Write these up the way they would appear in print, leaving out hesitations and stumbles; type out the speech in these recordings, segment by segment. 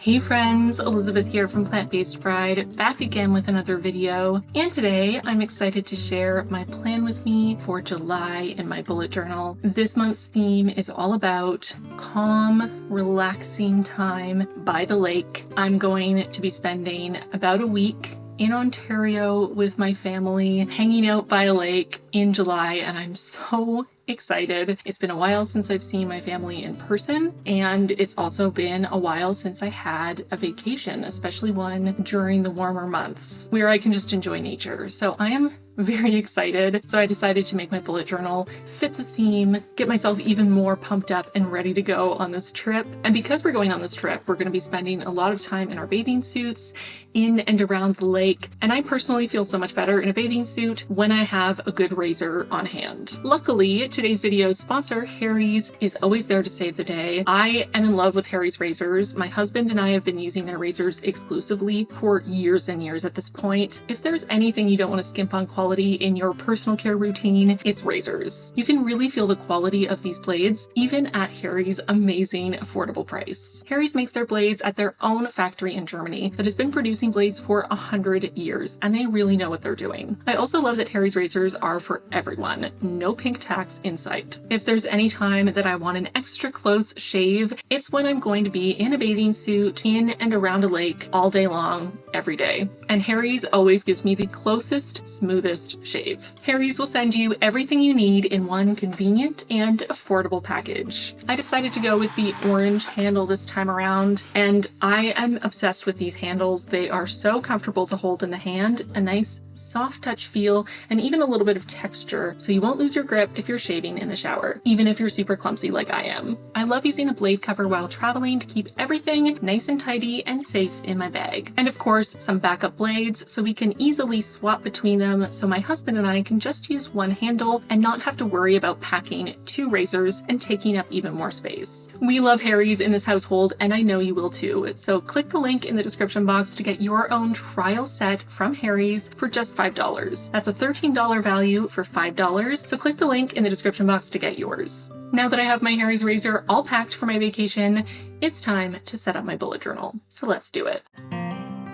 Hey friends, Elizabeth here from Plant-Based Bride, back again with another video. And today I'm excited to share my plan with me for July in my bullet journal. This month's theme is all about calm, relaxing time by the lake. I'm going to be spending about a week in Ontario with my family, hanging out by a lake in July, and I'm so excited. It's been a while since I've seen my family in person, and it's also been a while since I had a vacation, especially one during the warmer months where I can just enjoy nature. So I am very excited. So I decided to make my bullet journal fit the theme, get myself even more pumped up and ready to go on this trip. And because we're going on this trip, we're going to be spending a lot of time in our bathing suits in and around the lake. And I personally feel so much better in a bathing suit when I have a good razor on hand. Luckily, today's video's sponsor, Harry's, is always there to save the day. I am in love with Harry's razors. My husband and I have been using their razors exclusively for years and years at this point. If there's anything you don't want to skimp on quality in your personal care routine, it's razors. You can really feel the quality of these blades even at Harry's amazing affordable price. Harry's makes their blades at their own factory in Germany that has been producing blades for 100 years, and they really know what they're doing. I also love that Harry's razors are for everyone. No pink tax in sight. If there's any time that I want an extra close shave, it's when I'm going to be in a bathing suit in and around a lake all day long, every day. And Harry's always gives me the closest, smoothest shave. Harry's will send you everything you need in one convenient and affordable package. I decided to go with the orange handle this time around, and I am obsessed with these handles. They are so comfortable to hold in the hand, a nice soft touch feel, and even a little bit of texture, so you won't lose your grip if you're shaving in the shower, even if you're super clumsy like I am. I love using the blade cover while traveling to keep everything nice and tidy and safe in my bag. And of course, some backup blades so we can easily swap between them, so my husband and I can just use one handle and not have to worry about packing two razors and taking up even more space. We love Harry's in this household, and I know you will too, so click the link in the description box to get your own trial set from Harry's for just $5. That's a $13 value for $5, so click the link in the description box to get yours. Now that I have my Harry's razor all packed for my vacation, it's time to set up my bullet journal. So let's do it.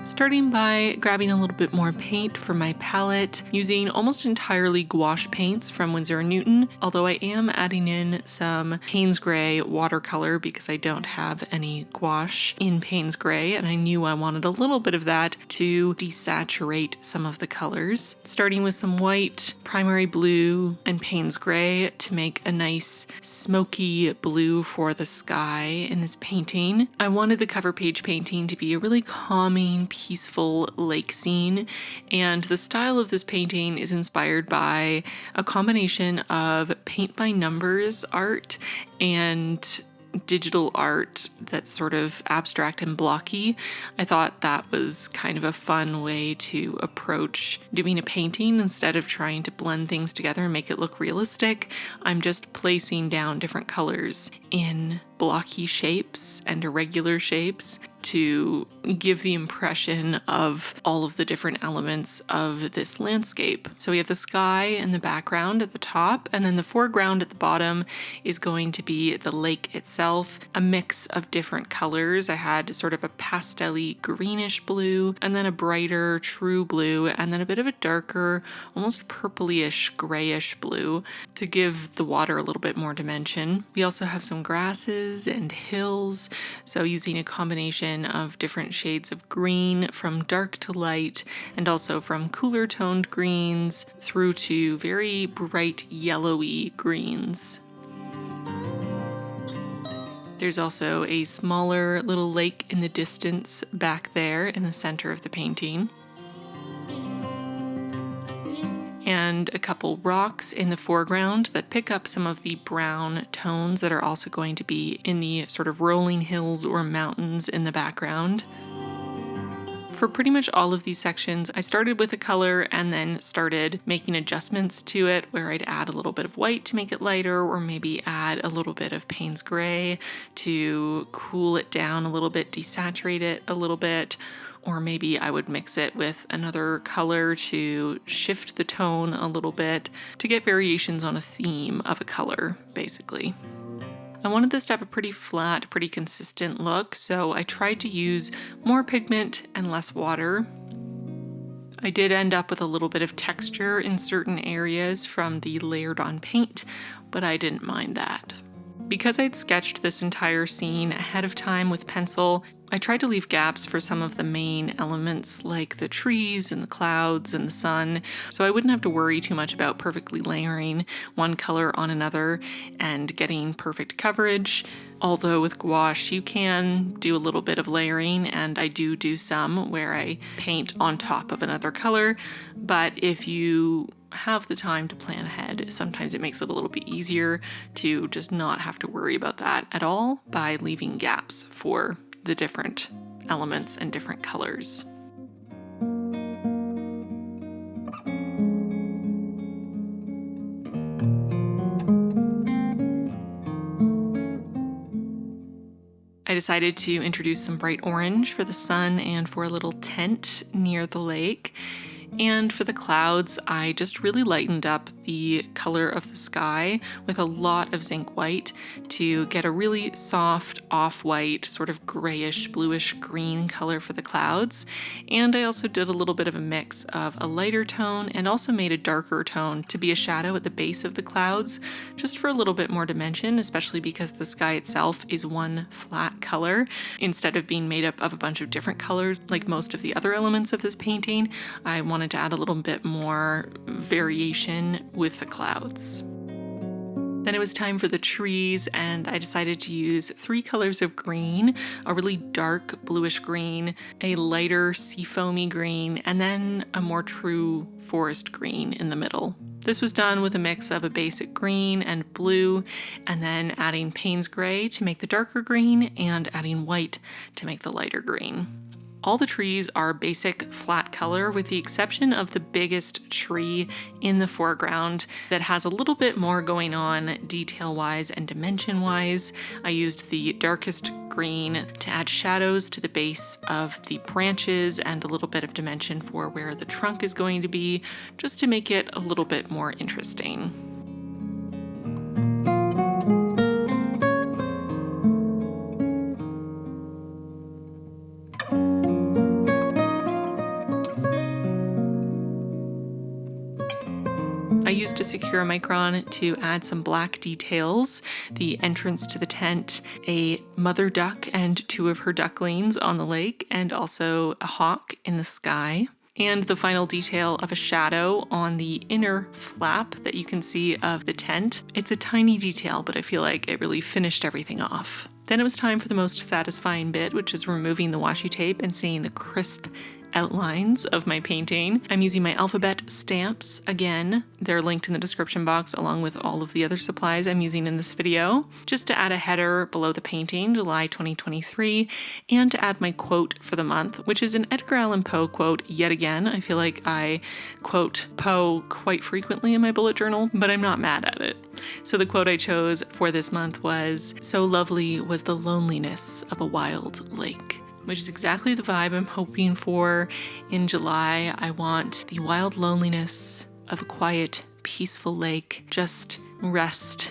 Starting by grabbing a little bit more paint for my palette, using almost entirely gouache paints from Winsor & Newton, although I am adding in some Payne's Gray watercolor because I don't have any gouache in Payne's Gray, and I knew I wanted a little bit of that to desaturate some of the colors. Starting with some white, primary blue, and Payne's Gray to make a nice smoky blue for the sky in this painting. I wanted the cover page painting to be a really calming, peaceful lake scene, and the style of this painting is inspired by a combination of paint by numbers art and digital art that's sort of abstract and blocky. I thought that was kind of a fun way to approach doing a painting. Instead of trying to blend things together and make it look realistic, I'm just placing down different colors in blocky shapes and irregular shapes to give the impression of all of the different elements of this landscape. So we have the sky in the background at the top, and then the foreground at the bottom is going to be the lake itself, a mix of different colors. I had sort of a pastel-y greenish blue, and then a brighter true blue, and then a bit of a darker, almost purplyish grayish blue to give the water a little bit more dimension. We also have some grasses and hills, so using a combination of different shades of green from dark to light, and also from cooler toned greens through to very bright yellowy greens. There's also a smaller little lake in the distance back there in the center of the painting, and a couple rocks in the foreground that pick up some of the brown tones that are also going to be in the sort of rolling hills or mountains in the background. For pretty much all of these sections, I started with a color and then started making adjustments to it, where I'd add a little bit of white to make it lighter, or maybe add a little bit of Payne's Gray to cool it down a little bit, desaturate it a little bit, or maybe I would mix it with another color to shift the tone a little bit to get variations on a theme of a color, basically. I wanted this to have a pretty flat, pretty consistent look, so I tried to use more pigment and less water. I did end up with a little bit of texture in certain areas from the layered on paint, but I didn't mind that. Because I'd sketched this entire scene ahead of time with pencil, I tried to leave gaps for some of the main elements like the trees and the clouds and the sun, so I wouldn't have to worry too much about perfectly layering one color on another and getting perfect coverage. Although with gouache you can do a little bit of layering, and I do some where I paint on top of another color, but if you have the time to plan ahead, sometimes it makes it a little bit easier to just not have to worry about that at all by leaving gaps for the different elements and different colors. I decided to introduce some bright orange for the sun and for a little tent near the lake. And for the clouds, I just really lightened up the color of the sky with a lot of zinc white to get a really soft off-white, sort of grayish, bluish green color for the clouds. And I also did a little bit of a mix of a lighter tone and also made a darker tone to be a shadow at the base of the clouds, just for a little bit more dimension, especially because the sky itself is one flat color. Instead of being made up of a bunch of different colors like most of the other elements of this painting, I wanted to add a little bit more variation with the clouds. Then it was time for the trees, and I decided to use 3 colors of green, a really dark bluish green, a lighter seafoamy green, and then a more true forest green in the middle. This was done with a mix of a basic green and blue, and then adding Payne's gray to make the darker green, and adding white to make the lighter green. All the trees are basic flat color with the exception of the biggest tree in the foreground that has a little bit more going on detail-wise and dimension-wise. I used the darkest green to add shadows to the base of the branches and a little bit of dimension for where the trunk is going to be, just to make it a little bit more interesting. I used a Secure Micron to add some black details, the entrance to the tent, a mother duck and 2 of her ducklings on the lake, and also a hawk in the sky. And the final detail of a shadow on the inner flap that you can see of the tent. It's a tiny detail, but I feel like it really finished everything off. Then it was time for the most satisfying bit, which is removing the washi tape and seeing the crisp outlines of my painting. I'm using my alphabet stamps again. They're linked in the description box along with all of the other supplies I'm using in this video, just to add a header below the painting, July 2023, and to add my quote for the month, which is an Edgar Allan Poe quote yet again. I feel like I quote Poe quite frequently in my bullet journal, but I'm not mad at it. So the quote I chose for this month was, "So lovely was the loneliness of a wild lake," which is exactly the vibe I'm hoping for in July. I want the wild loneliness of a quiet, peaceful lake, just rest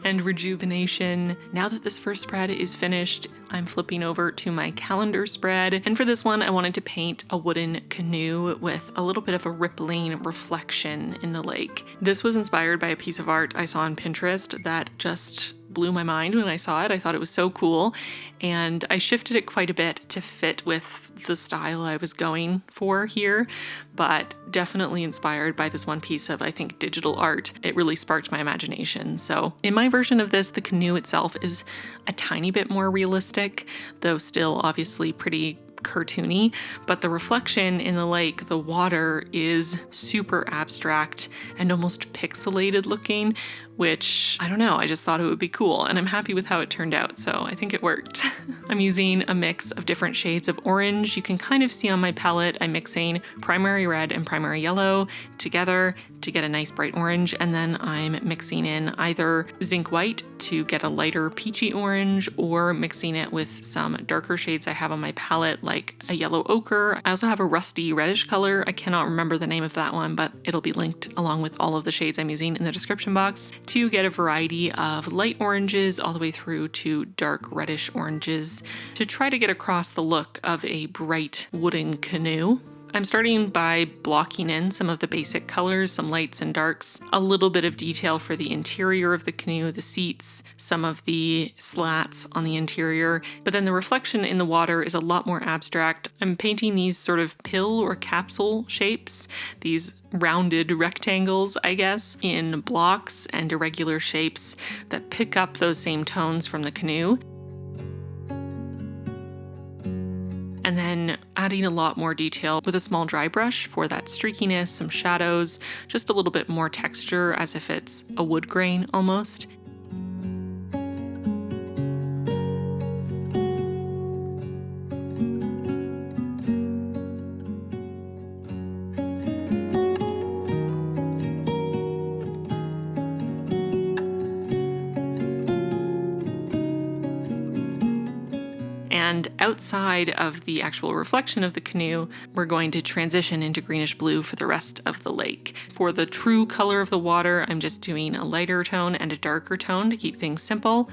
and rejuvenation. Now that this first spread is finished, I'm flipping over to my calendar spread. And for this one, I wanted to paint a wooden canoe with a little bit of a rippling reflection in the lake. This was inspired by a piece of art I saw on Pinterest that just blew my mind when I saw it. I thought it was so cool, and I shifted it quite a bit to fit with the style I was going for here, but definitely inspired by this one piece of, I think, digital art. It really sparked my imagination. So in my version of this, the canoe itself is a tiny bit more realistic, though still obviously pretty cartoony, but the reflection in the lake, the water, is super abstract and almost pixelated looking, which, I don't know, I just thought it would be cool, and I'm happy with how it turned out, so I think it worked. I'm using a mix of different shades of orange. You can kind of see on my palette, I'm mixing primary red and primary yellow together to get a nice bright orange, and then I'm mixing in either zinc white to get a lighter peachy orange, or mixing it with some darker shades I have on my palette, like like a yellow ochre. I also have a rusty reddish color. I cannot remember the name of that one, but it'll be linked along with all of the shades I'm using in the description box to get a variety of light oranges all the way through to dark reddish oranges to try to get across the look of a bright wooden canoe. I'm starting by blocking in some of the basic colors, some lights and darks, a little bit of detail for the interior of the canoe, the seats, some of the slats on the interior, but then the reflection in the water is a lot more abstract. I'm painting these sort of pill or capsule shapes, these rounded rectangles, I guess, in blocks and irregular shapes that pick up those same tones from the canoe. And then adding a lot more detail with a small dry brush for that streakiness, some shadows, just a little bit more texture as if it's a wood grain almost. And outside of the actual reflection of the canoe, we're going to transition into greenish blue for the rest of the lake. For the true color of the water, I'm just doing a lighter tone and a darker tone to keep things simple.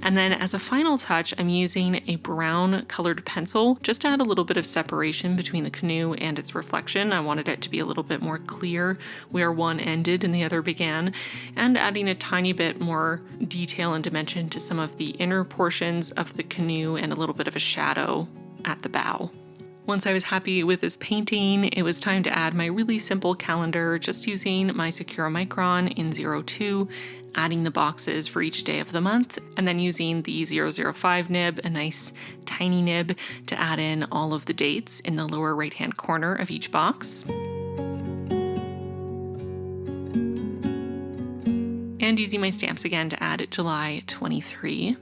And then as a final touch, I'm using a brown colored pencil just to add a little bit of separation between the canoe and its reflection. I wanted it to be a little bit more clear where one ended and the other began, and adding a tiny bit more detail and dimension to some of the inner portions of the canoe and a little bit of a shadow at the bow. Once I was happy with this painting, it was time to add my really simple calendar, just using my Sakura Micron in 02, adding the boxes for each day of the month, and then using the 005 nib, a nice tiny nib, to add in all of the dates in the lower right-hand corner of each box. And using my stamps again to add July 23.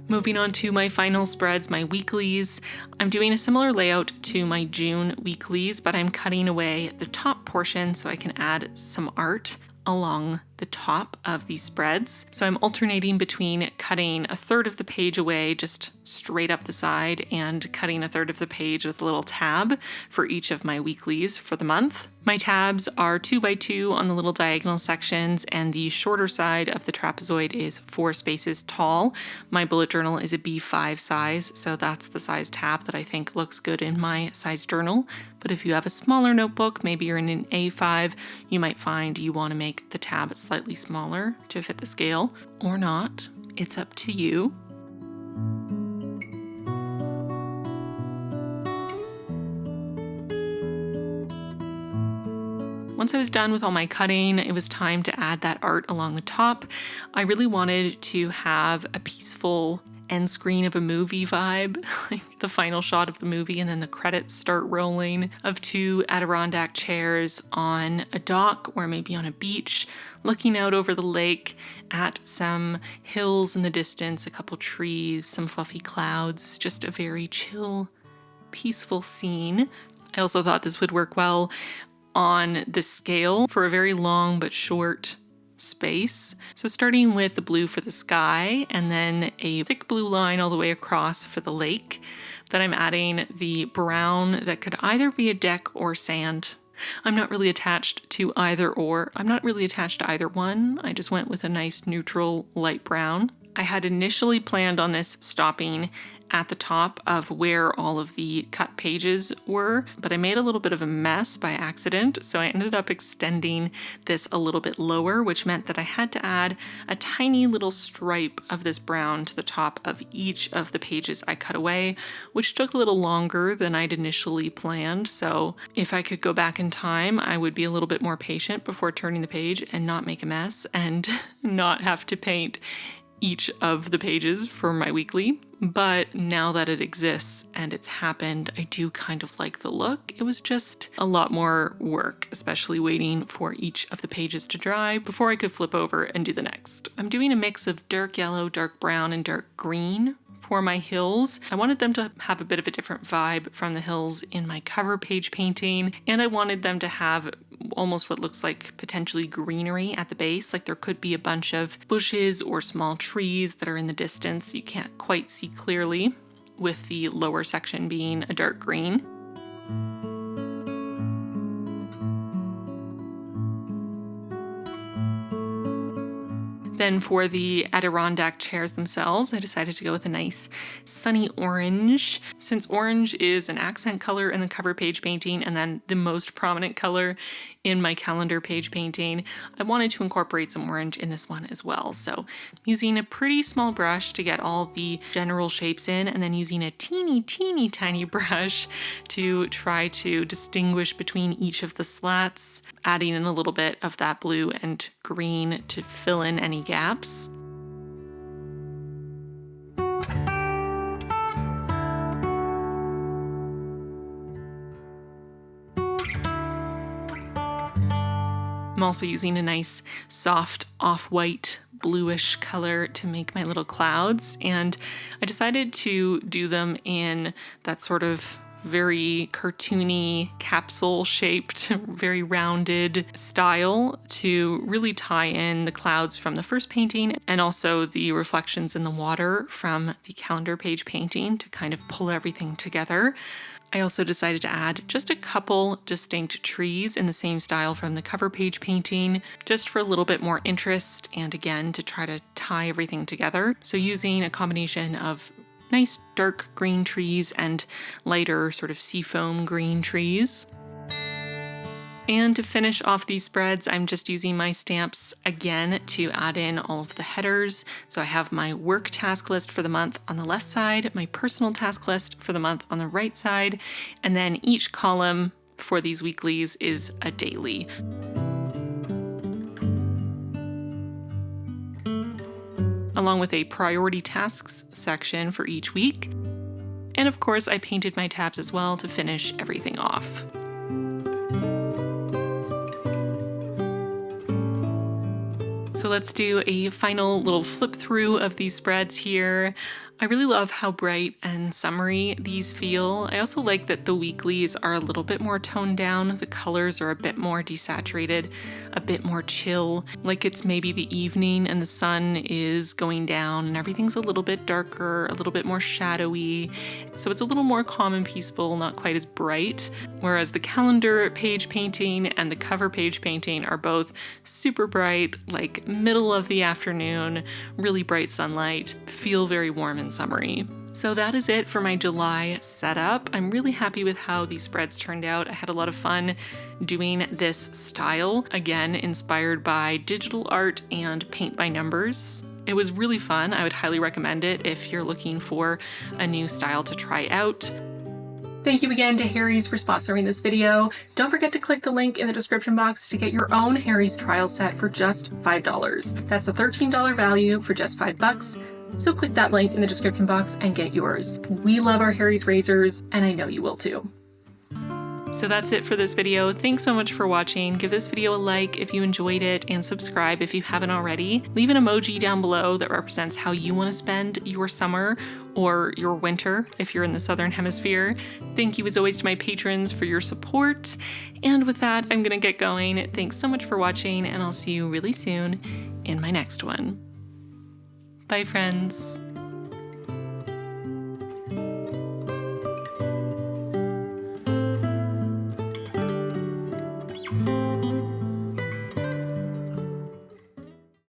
Moving on to my final spreads, my weeklies. I'm doing a similar layout to my June weeklies, but I'm cutting away the top portion so I can add some art along the top of these spreads. So I'm alternating between cutting a third of the page away just straight up the side and cutting a third of the page with a little tab for each of my weeklies for the month. My tabs are 2x2 on the little diagonal sections, and the shorter side of the trapezoid is 4 spaces tall. My bullet journal is a B5 size, so that's the size tab that I think looks good in my size journal. But if you have a smaller notebook, maybe you're in an A5, you might find you want to make the tab slightly smaller to fit the scale, or not. It's up to you. Once I was done with all my cutting, it was time to add that art along the top. I really wanted to have a peaceful end screen of a movie vibe, like the final shot of the movie and then the credits start rolling, of 2 Adirondack chairs on a dock or maybe on a beach, looking out over the lake at some hills in the distance, a couple trees, some fluffy clouds, just a very chill, peaceful scene. I also thought this would work well on the scale for a very long but short space. So starting with the blue for the sky and then a thick blue line all the way across for the lake, then I'm adding the brown that could either be a deck or sand. I'm not really attached to either or. I'm not really attached to either one. I just went with a nice neutral light brown. I had initially planned on this stopping at the top of where all of the cut pages were, but I made a little bit of a mess by accident, so I ended up extending this a little bit lower, which meant that I had to add a tiny little stripe of this brown to the top of each of the pages I cut away, which took a little longer than I'd initially planned. So if I could go back in time, I would be a little bit more patient before turning the page and not make a mess and not have to paint each of the pages for my weekly. But now that it exists and it's happened, I do kind of like the look. It was just a lot more work, especially waiting for each of the pages to dry before I could flip over and do the next. I'm doing a mix of dark yellow, dark brown, and dark green for my hills. I wanted them to have a bit of a different vibe from the hills in my cover page painting, and I wanted them to have almost what looks like potentially greenery at the base, like there could be a bunch of bushes or small trees that are in the distance you can't quite see clearly, with the lower section being a dark green. Then for the Adirondack chairs themselves, I decided to go with a nice sunny orange. Since orange is an accent color in the cover page painting and then the most prominent color in my calendar page painting, I wanted to incorporate some orange in this one as well. So using a pretty small brush to get all the general shapes in, and then using a teeny tiny brush to try to distinguish between each of the slats, adding in a little bit of that blue and green to fill in any gaps. I'm also using a nice soft off-white bluish color to make my little clouds, and I decided to do them in that sort of very cartoony, capsule-shaped, very rounded style to really tie in the clouds from the first painting and also the reflections in the water from the calendar page painting to kind of pull everything together. I also decided to add just a couple distinct trees in the same style from the cover page painting, just for a little bit more interest and again to try to tie everything together. So using a combination of nice dark green trees and lighter sort of seafoam green trees. And to finish off these spreads, I'm just using my stamps again to add in all of the headers. So I have my work task list for the month on the left side, my personal task list for the month on the right side, and then each column for these weeklies is a daily. Along with a priority tasks section for each week. And of course, I painted my tabs as well to finish everything off. So let's do a final little flip through of these spreads here. I really love how bright and summery these feel. I also like that the weeklies are a little bit more toned down. The colors are a bit more desaturated, a bit more chill, like it's maybe the evening and the sun is going down and everything's a little bit darker, a little bit more shadowy. So it's a little more calm and peaceful, not quite as bright. Whereas the calendar page painting and the cover page painting are both super bright, like middle of the afternoon, really bright sunlight, feel very warm and summery. So that is it for my July setup. I'm really happy with how these spreads turned out. I had a lot of fun doing this style, again, inspired by digital art and paint by numbers. It was really fun. I would highly recommend it if you're looking for a new style to try out. Thank you again to Harry's for sponsoring this video. Don't forget to click the link in the description box to get your own Harry's trial set for just $5. That's a $13 value for just $5. So click that link in the description box and get yours. We love our Harry's razors, and I know you will too. So that's it for this video. Thanks so much for watching. Give this video a like if you enjoyed it and subscribe if you haven't already. Leave an emoji down below that represents how you want to spend your summer or your winter if you're in the Southern Hemisphere. Thank you as always to my patrons for your support. And with that, I'm gonna get going. Thanks so much for watching, and I'll see you really soon in my next one. Bye, friends.